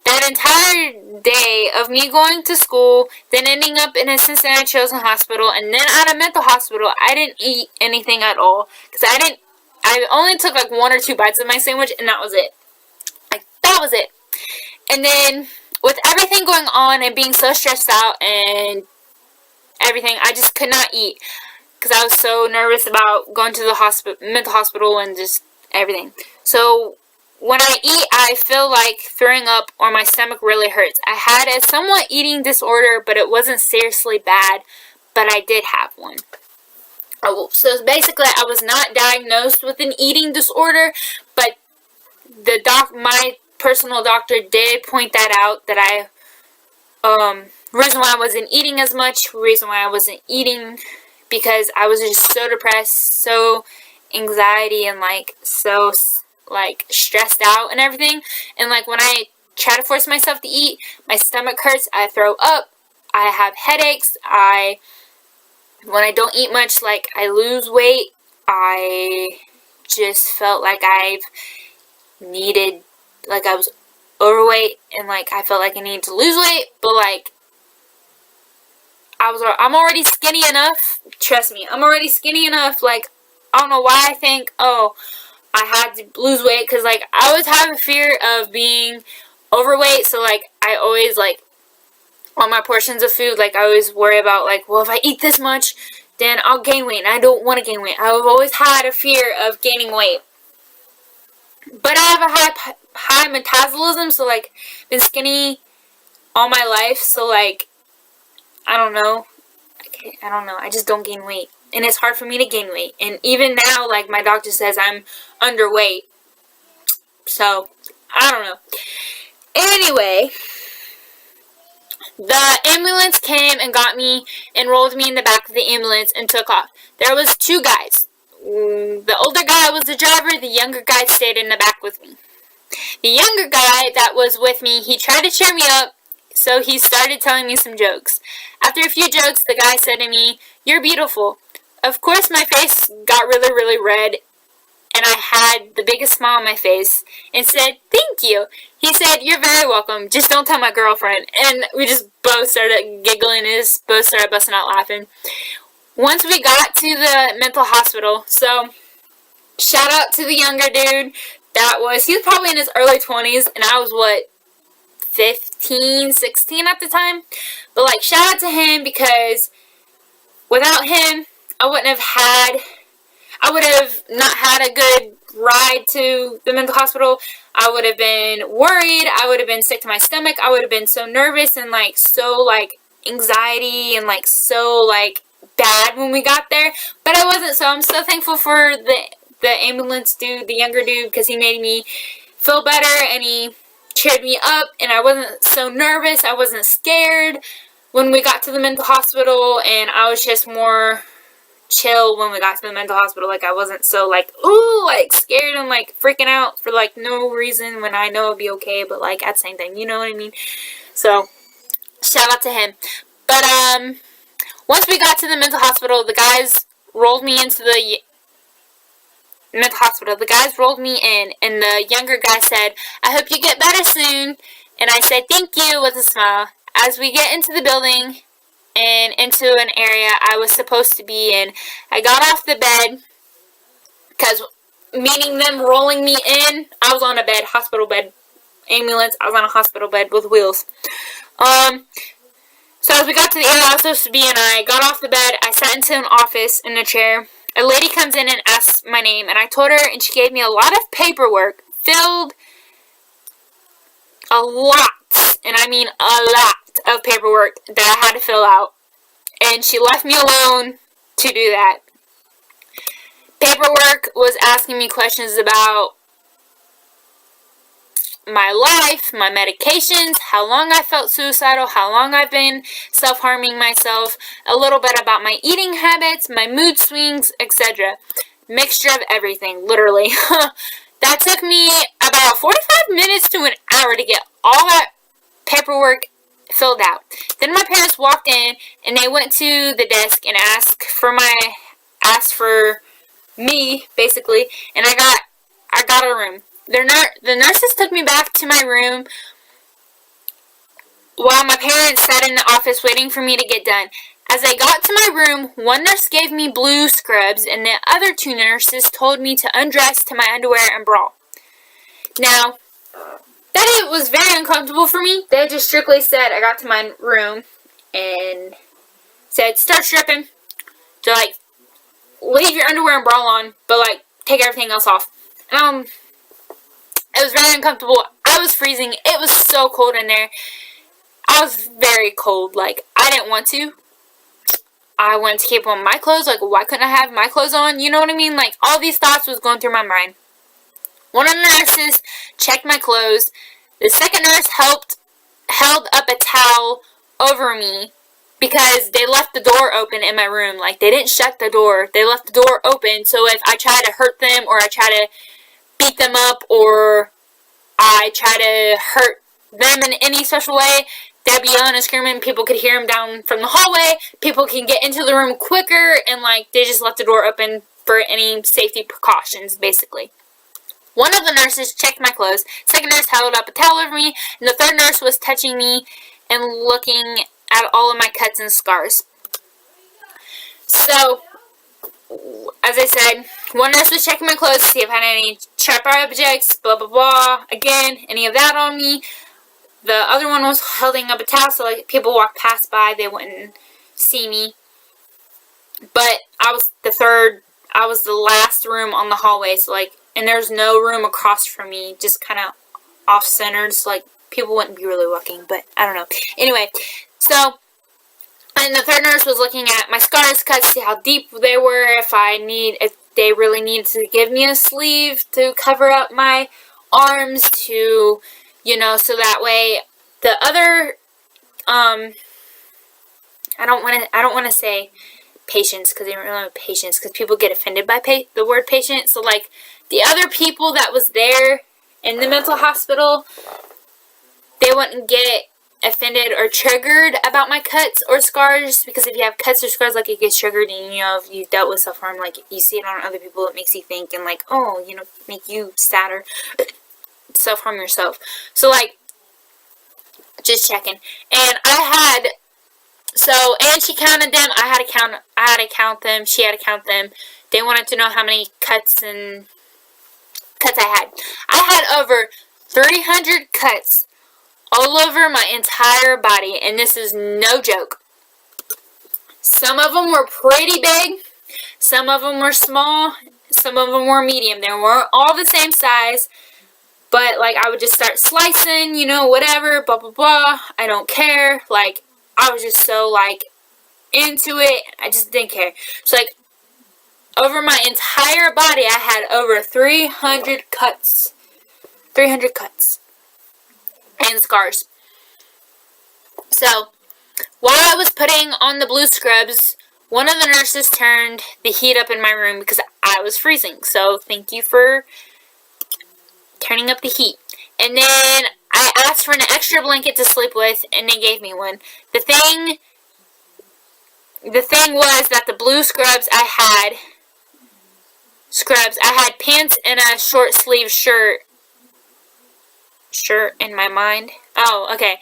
That entire day of me going to school, then ending up in a Cincinnati Children's Hospital, and then at a mental hospital, I didn't eat anything at all. Because I only took like 1 or 2 bites of my sandwich, and that was it. That was it. And then, with everything going on and being so stressed out and everything, I just could not eat. Because I was so nervous about going to the mental hospital and just everything. So, when I eat, I feel like throwing up or my stomach really hurts. I had a somewhat eating disorder, but it wasn't seriously bad. But I did have one. So, basically, I was not diagnosed with an eating disorder, but my personal doctor did point that out, that reason why I wasn't eating as much, reason why I wasn't eating, because I was just so depressed, so anxiety, and like so like stressed out and everything. And like when I try to force myself to eat, my stomach hurts, I throw up, I have headaches, when I don't eat much, like I lose weight, I just felt like I was overweight, and like I felt like I needed to lose weight, but like I'm already skinny enough. Trust me, I'm already skinny enough. Like, I don't know why I think, oh, I had to lose weight, because like I always have a fear of being overweight. So like I always, like, on my portions of food, like I always worry about, like, well, if I eat this much, then I'll gain weight, and I don't want to gain weight. I've always had a fear of gaining weight. But I have a high metabolism, so like been skinny all my life, so like I don't know. I just don't gain weight. And it's hard for me to gain weight. And even now, like, my doctor says I'm underweight. So, I don't know. Anyway, the ambulance came and got me, enrolled me in the back of the ambulance, and took off. There was 2 guys. The older guy was the driver. The younger guy stayed in the back with me. The younger guy that was with me, he tried to cheer me up, so he started telling me some jokes. After a few jokes, the guy said to me, "You're beautiful." Of course, my face got really, really red, and I had the biggest smile on my face, and said, "Thank you." He said, "You're very welcome. Just don't tell my girlfriend." And we just both started giggling and just both started busting out laughing. Once we got to the mental hospital, so shout out to the younger dude. He was probably in his early 20s, and I was, 15, 16 at the time. But, like, shout out to him, because without him, I would have not had a good ride to the mental hospital. I would have been worried. I would have been sick to my stomach. I would have been so nervous and, like, so, like, anxiety and, like, so, like, bad when we got there. But I wasn't, so I'm so thankful for the ambulance dude, the younger dude, because he made me feel better, and he cheered me up, and I wasn't so nervous. I wasn't scared when we got to the mental hospital, and I was just more chill when we got to the mental hospital. Like, I wasn't so, like, ooh, like, scared and, like, freaking out for, like, no reason when I know it'll be okay, but, like, at the same time, you know what I mean? So, shout out to him. But, once we got to the mental hospital, the guys rolled me into the mental hospital. The guys rolled me in, and the younger guy said, "I hope you get better soon." And I said, "Thank you," with a smile. As we get into the building and into an area I was supposed to be in, I got off the bed, because meaning them rolling me in, I was on a bed, hospital bed, ambulance, I was on a hospital bed with wheels. So as we got to the area I was supposed to be in, I got off the bed, I sat into an office in a chair. A lady comes in and asks my name, and I told her, and she gave me a lot of paperwork, filled a lot, and I mean a lot of paperwork that I had to fill out, and she left me alone to do that. Paperwork was asking me questions about my life, my medications, how long I felt suicidal, how long I've been self-harming myself, a little bit about my eating habits, my mood swings, etc. Mixture of everything, literally. That took me about 45 minutes to an hour to get all that paperwork filled out. Then my parents walked in, and they went to the desk and asked for me, basically, and I got a room. The nurses took me back to my room while my parents sat in the office waiting for me to get done. As I got to my room, one nurse gave me blue scrubs, and the other 2 nurses told me to undress to my underwear and bra. Now, that was very uncomfortable for me. They just strictly said, I got to my room and said, "Start stripping." They're like, "Leave your underwear and bra on, but like, take everything else off." It was very uncomfortable. I was freezing. It was so cold in there. I was very cold. Like, I didn't want to. I wanted to keep on my clothes. Like, why couldn't I have my clothes on? You know what I mean? Like, all these thoughts was going through my mind. One of the nurses checked my clothes. The second nurse held up a towel over me, because they left the door open in my room. Like, they didn't shut the door. They left the door open, so if I try to hurt them, or I try to beat them up, or I try to hurt them in any special way, they'd be yelling and screaming. People could hear them down from the hallway. People can get into the room quicker, and like, they just left the door open for any safety precautions, basically. One of the nurses checked my clothes, second nurse held up a towel over me, and the third nurse was touching me and looking at all of my cuts and scars. So, as I said, one nurse was checking my clothes to see if I had any sharp objects, blah blah blah, again, any of that on me. The other one was holding up a towel so like people walked past by, they wouldn't see me. But I was the last room on the hallway, so like, and there's no room across from me, just kind of off-centered, so like, people wouldn't be really looking, but I don't know. Anyway, so, and the third nurse was looking at my scars, cuts, see how deep they were, if they really need to give me a sleeve to cover up my arms, to, you know, so that way the other, I don't want to say patients, because they don't really have patients, because people get offended by the word patient. So like the other people that was there in the mental hospital, they wouldn't get offended or triggered about my cuts or scars, because if you have cuts or scars, like, it gets triggered, and you know, if you've dealt with self-harm, like, you see it on other people, it makes you think, and like, oh, you know, make you sadder, self-harm yourself. So like, just checking. And and she counted them. I had to count them. She had to count them. They wanted to know how many cuts I had. I had over 300 cuts all over my entire body, and this is no joke. Some of them were pretty big. Some of them were small. Some of them were medium. They weren't all the same size. But, like, I would just start slicing, you know, whatever, blah, blah, blah. I don't care. Like, I was just so, like, into it. I just didn't care. So, like, over my entire body, I had over 300 cuts. 300 cuts. And scars. So, while I was putting on the blue scrubs, one of the nurses turned the heat up in my room because I was freezing. So, thank you for turning up the heat. And then I asked for an extra blanket to sleep with, and they gave me one. The thing was that the blue scrubs I had pants and a short sleeve shirt in my mind. Oh, okay.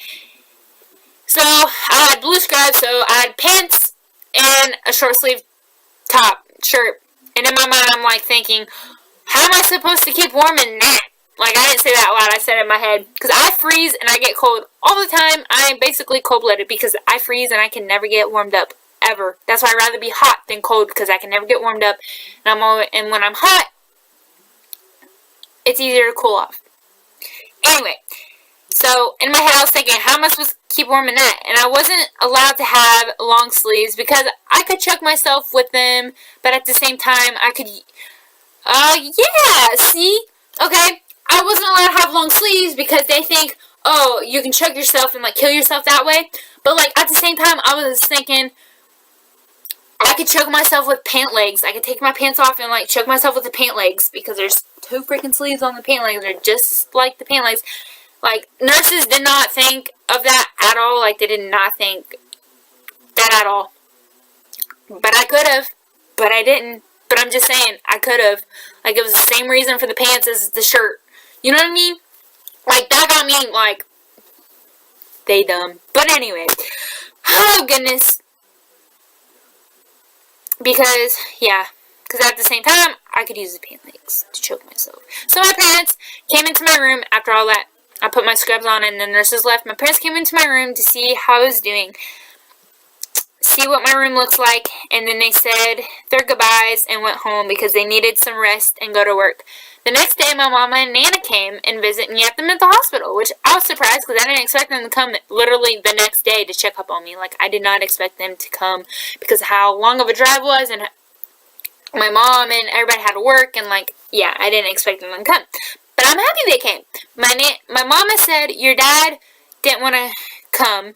So I had blue scrubs, so I had pants and a short sleeve shirt. And in my mind, I'm like thinking, how am I supposed to keep warm in that? Like, I didn't say that out loud, I said it in my head. Because I freeze and I get cold all the time. I am basically cold-blooded because I freeze and I can never get warmed up, ever. That's why I'd rather be hot than cold, because I can never get warmed up. And when I'm hot, it's easier to cool off. Anyway, so in my head I was thinking, how am I supposed to keep warm in that? And I wasn't allowed to have long sleeves because I could choke myself with them, but at the same time, I could, yeah, see? Okay. I wasn't allowed to have long sleeves because they think, oh, you can choke yourself and, like, kill yourself that way. But, like, at the same time, I was thinking I could choke myself with pant legs. I could take my pants off and, like, choke myself with the pant legs because there's 2 freaking sleeves on the pant legs. They're just like the pant legs. Like, nurses did not think of that at all. Like, they did not think that at all. But I could have. But I didn't. But I'm just saying, I could have. Like, it was the same reason for the pants as the shirt. You know what I mean? Like, that got me, like, they dumb. But anyway. Oh, goodness. Because, yeah. Because at the same time, I could use the pant legs to choke myself. So my parents came into my room after all that. I put my scrubs on and the nurses left. My parents came into my room to see how I was doing. See what my room looks like, and then they said their goodbyes and went home because they needed some rest and go to work. The next day, my mama and Nana came and visit me at the mental hospital, which I was surprised because I didn't expect them to come literally the next day to check up on me. Like, I did not expect them to come because how long of a drive was, and my mom and everybody had to work, and, like, yeah, I didn't expect them to come. But I'm happy they came. My mama said your dad didn't want to come.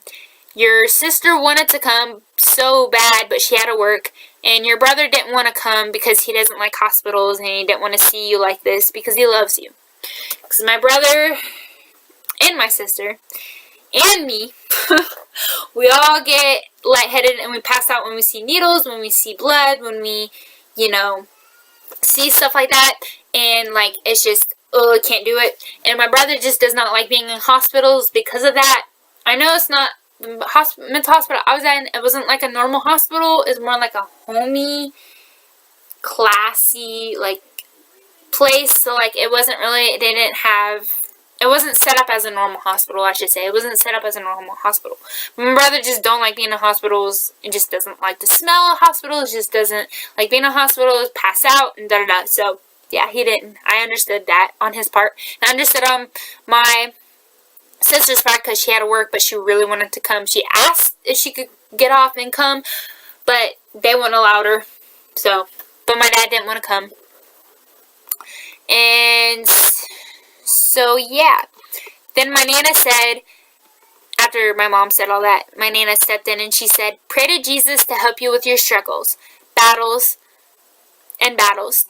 Your sister wanted to come so bad, but she had to work. And your brother didn't want to come because he doesn't like hospitals and he didn't want to see you like this because he loves you. Because my brother and my sister and me, we all get lightheaded and we pass out when we see needles, when we see blood, when we, you know, see stuff like that, and like it's just, oh, I can't do it. And my brother just does not like being in hospitals because of that. I know it's not the mental hospital I was in. It wasn't like a normal hospital. It's more like a homey, classy like place. So like it wasn't really. They didn't have. It wasn't set up as a normal hospital, I should say. It wasn't set up as a normal hospital. My brother just don't like being in hospitals. He just doesn't like the smell of hospitals. Just doesn't like being in hospitals, pass out, and da-da-da. So, yeah, he didn't. I understood that on his part. And I understood my sister's part because she had to work, but she really wanted to come. She asked if she could get off and come, but they wouldn't allow her. So, but my dad didn't want to come. And so, yeah. Then my Nana said, after my mom said all that, my Nana stepped in and she said, pray to Jesus to help you with your struggles, battles,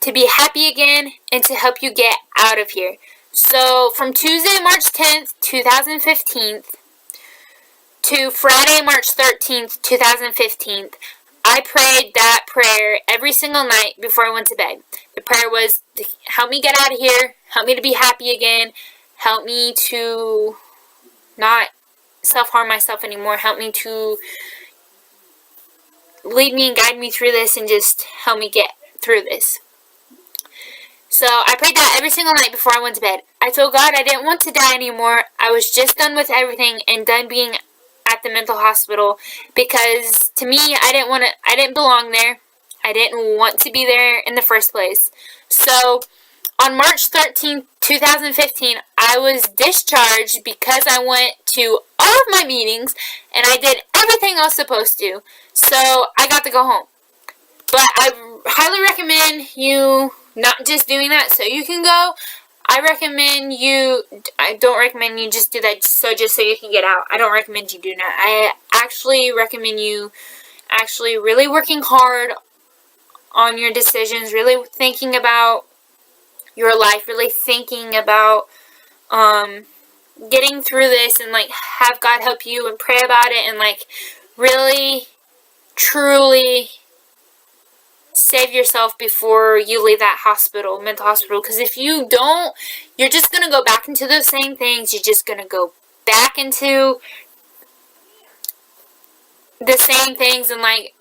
to be happy again, and to help you get out of here. So, from Tuesday, March 10th, 2015, to Friday, March 13th, 2015, I prayed that prayer every single night before I went to bed. The prayer was, help me get out of here, help me to be happy again, help me to not self-harm myself anymore, help me to lead me and guide me through this, and just help me get through this. So I prayed that every single night before I went to bed. I told God I didn't want to die anymore. I was just done with everything and done being at the mental hospital, because to me, I didn't belong there. I didn't want to be there in the first place. So on March 13th, 2015, I was discharged because I went to all of my meetings and I did everything I was supposed to. So I got to go home. But I highly recommend you not just doing that so you can go. I don't recommend you just do that just so you can get out. I don't recommend you do that. I actually recommend you actually really working hard on your decisions, really thinking about your life, really thinking about getting through this, and like have God help you and pray about it, and like really truly save yourself before you leave that hospital, mental hospital. Because if you don't, you're just going to go back into those same things. You're just going to go back into the same things and like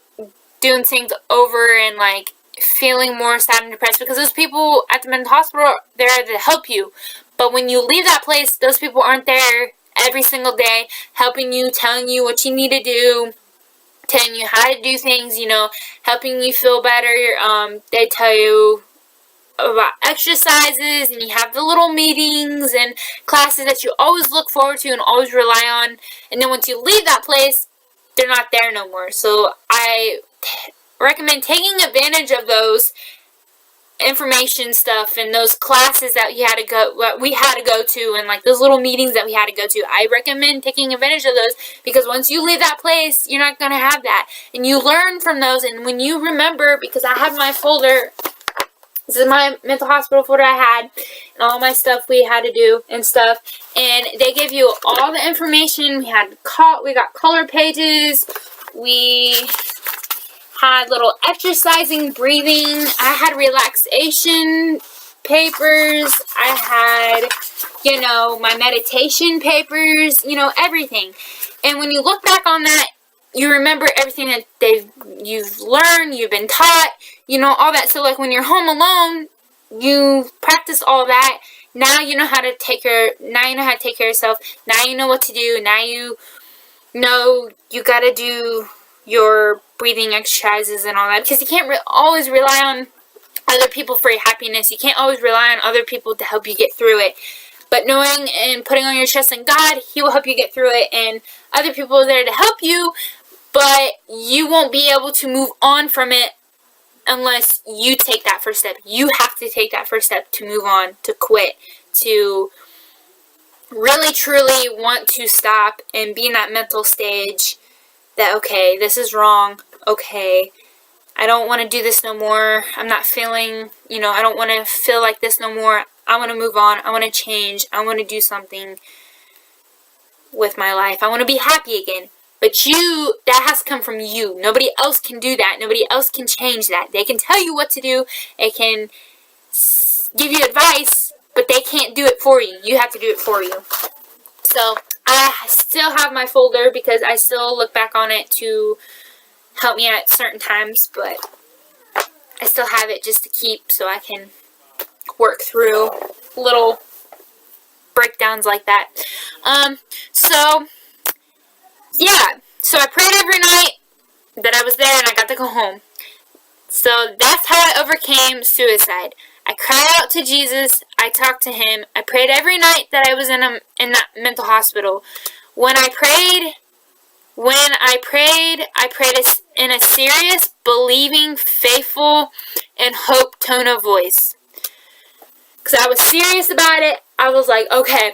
doing things over and like feeling more sad and depressed, because those people at the mental hospital are there to help you. But when you leave that place, those people aren't there every single day helping you, telling you what you need to do, telling you how to do things, helping you feel better. They tell you about exercises, and you have the little meetings and classes that you always look forward to and always rely on. And then once you leave that place, they're not there no more. So I recommend taking advantage of those information stuff and those classes that we had to go to, and like those little meetings that we had to go to. I recommend taking advantage of those, because once you leave that place, you're not going to have that, and you learn from those. And when you remember, because I have my folder, this is my mental hospital folder I had, and all my stuff we had to do and stuff, and they give you all the information. We got color pages, we had little exercising, breathing. I had relaxation papers. I had, my meditation papers, everything. And when you look back on that, you remember everything that you've learned, you've been taught, all that. So like when you're home alone, you practice all that. Now you know how to take care of yourself. Now you know what to do. Now you know you gotta do your breathing exercises and all that, because you can't always rely on other people for your happiness. You can't always rely on other people to help you get through it. But knowing and putting on your trust in God, He will help you get through it, and other people are there to help you, but you won't be able to move on from it unless you take that first step. You have to take that first step to move on, to quit, to really truly want to stop and be in that mental stage that, okay, this is wrong, okay, I don't want to do this no more, I'm not feeling, I don't want to feel like this no more, I want to move on, I want to change, I want to do something with my life, I want to be happy again. But that has to come from you. Nobody else can do that. Nobody else can change that. They can tell you what to do. They can give you advice, but they can't do it for you. You have to do it for you. So I still have my folder because I still look back on it to help me at certain times, but I still have it just to keep so I can work through little breakdowns like that. So yeah, so I prayed every night that I was there and I got to go home. So that's how I overcame suicide. I cried out to Jesus. I talked to him. I prayed every night that I was in that mental hospital. When I prayed in a serious, believing, faithful, and hope tone of voice. Because I was serious about it. I was like, okay,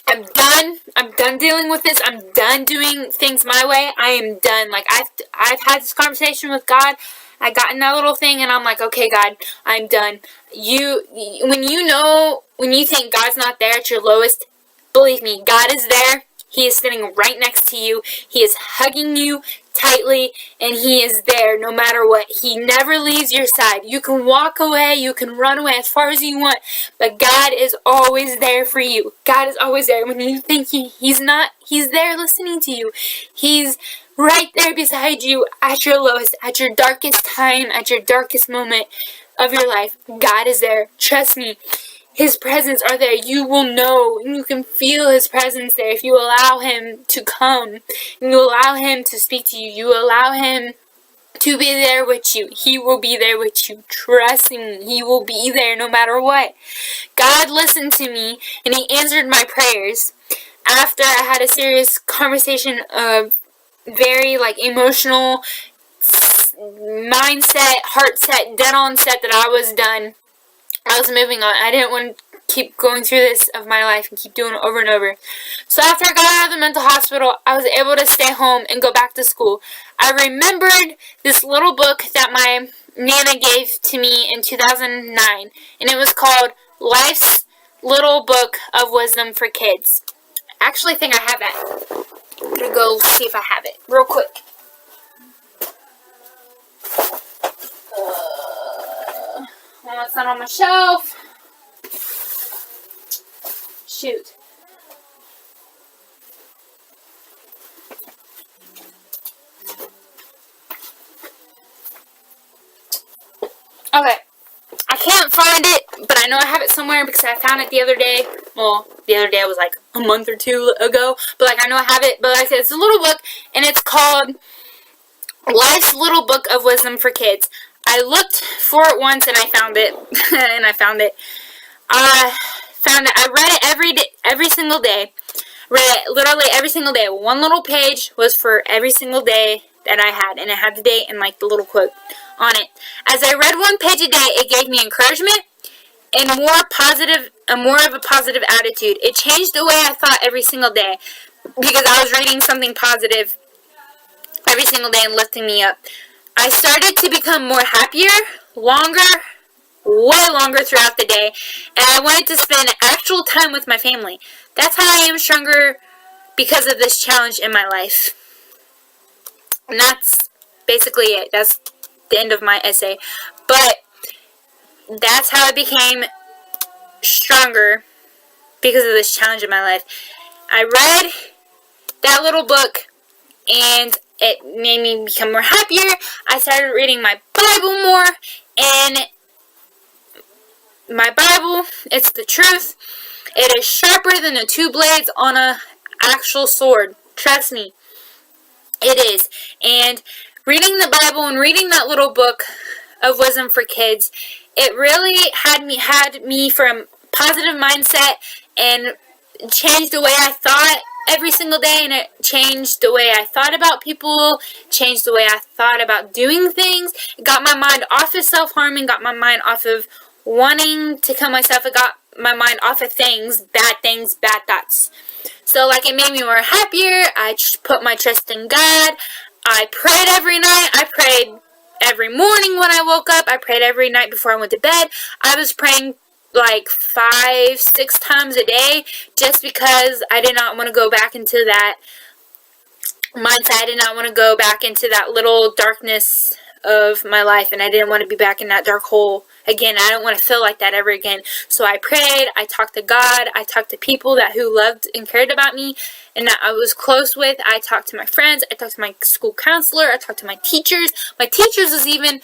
I'm done. I'm done dealing with this. I'm done doing things my way. I am done. Like, I've had this conversation with God. I got in that little thing, and I'm like, okay, God, I'm done. When you think God's not there at your lowest, believe me, God is there. He is sitting right next to you. He is hugging you tightly, and he is there no matter what. He never leaves your side. You can walk away, you can run away as far as you want, but God is always there for you. God is always there. When you think he's not, he's there listening to you. He's right there beside you at your lowest, at your darkest time, at your darkest moment of your life. God is there. Trust me. His presence are there. You will know. You can feel his presence there if you allow him to come. You allow him to speak to you. You allow him to be there with you. He will be there with you. Trust me. He will be there no matter what. God listened to me and he answered my prayers after I had a serious conversation of very emotional mindset, heart set, dead on set that I was done. I was moving on. I didn't want to keep going through this of my life and keep doing it over and over. So after I got out of the mental hospital, I was able to stay home and go back to school. I remembered this little book that my Nana gave to me in 2009, and it was called Life's Little Book of Wisdom for Kids. I actually think I have that. I'm going to go see if I have it real quick. Well, it's not on my shelf. Shoot. Okay. I can't find it, but I know I have it somewhere because I found it the other day. Well, the other day was like a month or two ago. But I know I have it. But like I said, it's a little book, and it's called Life's Little Book of Wisdom for Kids. I looked for it once and I found it. I read it every single day. Read it literally every single day. One little page was for every single day that I had, and it had the date and the little quote on it. As I read one page a day, it gave me encouragement and more of a positive attitude. It changed the way I thought every single day because I was reading something positive every single day and lifting me up. I started to become more happier, way longer throughout the day, and I wanted to spend actual time with my family. That's how I am stronger because of this challenge in my life. And that's basically it. That's the end of my essay. But that's how I became stronger because of this challenge in my life. I read that little book and it made me become more happier. I started reading my Bible more, and my Bible, it's the truth. It is sharper than the two blades on an actual sword. Trust me, it is. And reading the Bible and reading that little book of wisdom for kids, it really had me from positive mindset and changed the way I thought every single day, and it changed the way I thought about people, changed the way I thought about doing things. It got my mind off of self-harming, got my mind off of wanting to kill myself. It got my mind off of things, bad thoughts. So it made me more happier. I put my trust in God. I prayed every night. I prayed every morning when I woke up. I prayed every night before I went to bed. I was praying 5-6 times a day just because I did not want to go back into that mindset. I did not want to go back into that little darkness of my life, and I didn't want to be back in that dark hole again. I don't want to feel like that ever again. So I prayed, I talked to God, I talked to people that who loved and cared about me and that I was close with. I talked to my friends, I talked to my school counselor, I talked to my teachers. My teachers was even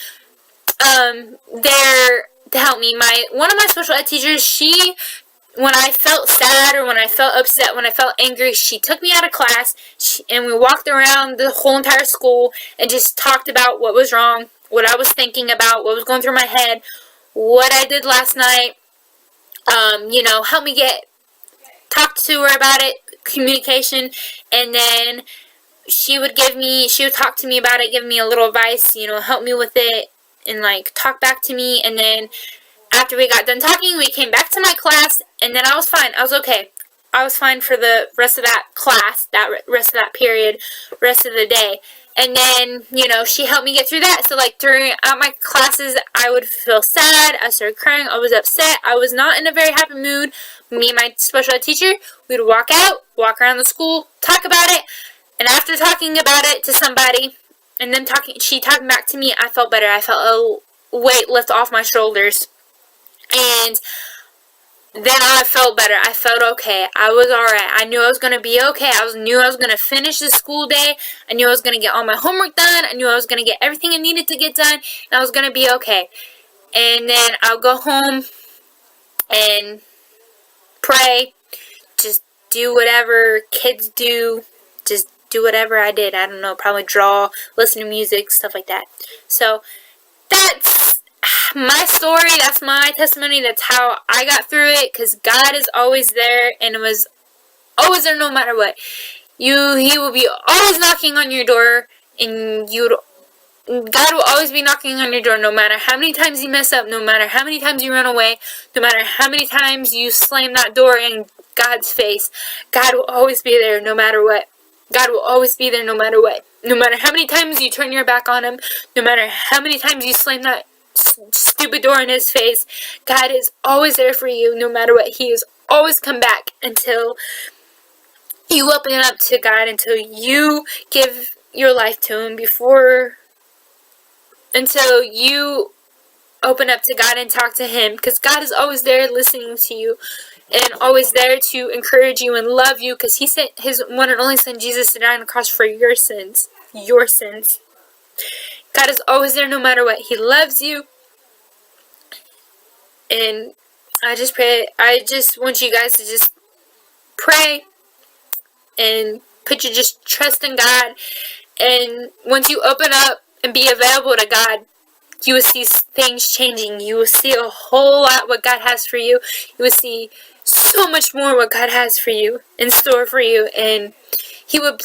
there to help me. One of my special ed teachers, when I felt sad or when I felt upset, when I felt angry, she took me out of class and we walked around the whole entire school and just talked about what was wrong, what I was thinking about, what was going through my head, what I did last night. Help me talk to her about it, communication, and then she would talk to me about it, give me a little advice, help me with it, and talk back to me. And then after we got done talking, we came back to my class, and then I was fine. I was okay. I was fine for the rest of that class, rest of that period, rest of the day. And then, she helped me get through that. So, throughout my classes, I would feel sad. I started crying. I was upset. I was not in a very happy mood. Me and my special ed teacher, we'd walk out, walk around the school, talk about it. And after talking about it to somebody, and then she talking back to me, I felt better. I felt a weight lift off my shoulders. And then I felt better. I felt okay. I was alright. I knew I was going to be okay. I knew I was going to finish the school day. I knew I was going to get all my homework done. I knew I was going to get everything I needed to get done. And I was going to be okay. And then I'll go home and pray. Just do whatever kids do. Just do whatever I did. I don't know. Probably draw, listen to music, stuff like that. So that's my story, that's my testimony, that's how I got through it, because God is always there, and it was always there no matter what. He will be always knocking on your door, and God will always be knocking on your door, no matter how many times you mess up, no matter how many times you run away, no matter how many times you slam that door in God's face. God will always be there no matter what. God will always be there no matter what. No matter how many times you turn your back on Him, no matter how many times you slam that stupid door in His face, God is always there for you no matter what. He is always come back until you open up to God, until you give your life to Him, until you open up to God and talk to Him, because God is always there listening to you and always there to encourage you and love you, because He sent His one and only Son Jesus to die on the cross for your sins. God is always there no matter what. He loves you. And I just want you guys to just pray and put your just trust in God. And once you open up and be available to God, you will see things changing. You will see a whole lot what God has for you. You will see so much more what God has for you, in store for you. And He will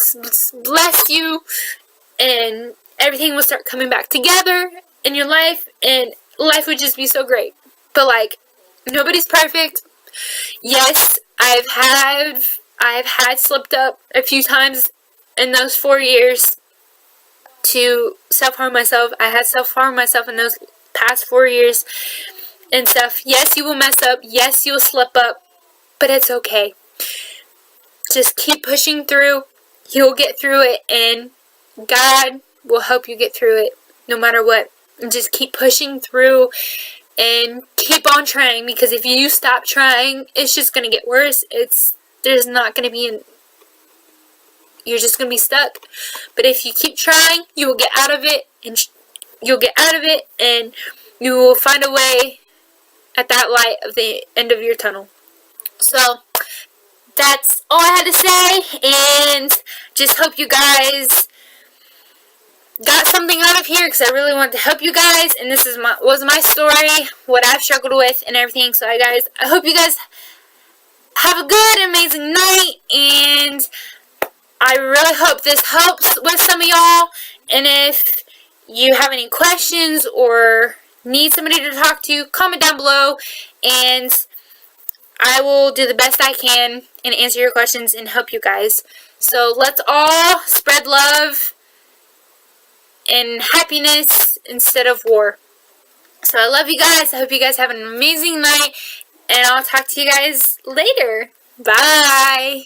bless you, and everything will start coming back together in your life, and life would just be so great. But nobody's perfect. Yes, I've had slipped up a few times in those 4 years to self-harm myself. I had self-harmed myself in those past 4 years and stuff. Yes, you will mess up. Yes, you will slip up. But it's okay. Just keep pushing through. You'll get through it, and God will help you get through it no matter what. And just keep pushing through and keep on trying, because if you stop trying, it's just going to get worse. You're just going to be stuck. But if you keep trying, you will get out of it, and you will find a way at that light of the end of your tunnel. So that's all I had to say, and just hope you guys got something out of here, because I really want to help you guys, and this was my story, what I've struggled with and everything. So guys, I hope you guys have a good, amazing night, and I really hope this helps with some of y'all. And if you have any questions or need somebody to talk to, comment down below, and I will do the best I can and answer your questions and help you guys. So let's all spread love and happiness instead of war. So I love you guys. I hope you guys have an amazing night, and I'll talk to you guys later. Bye.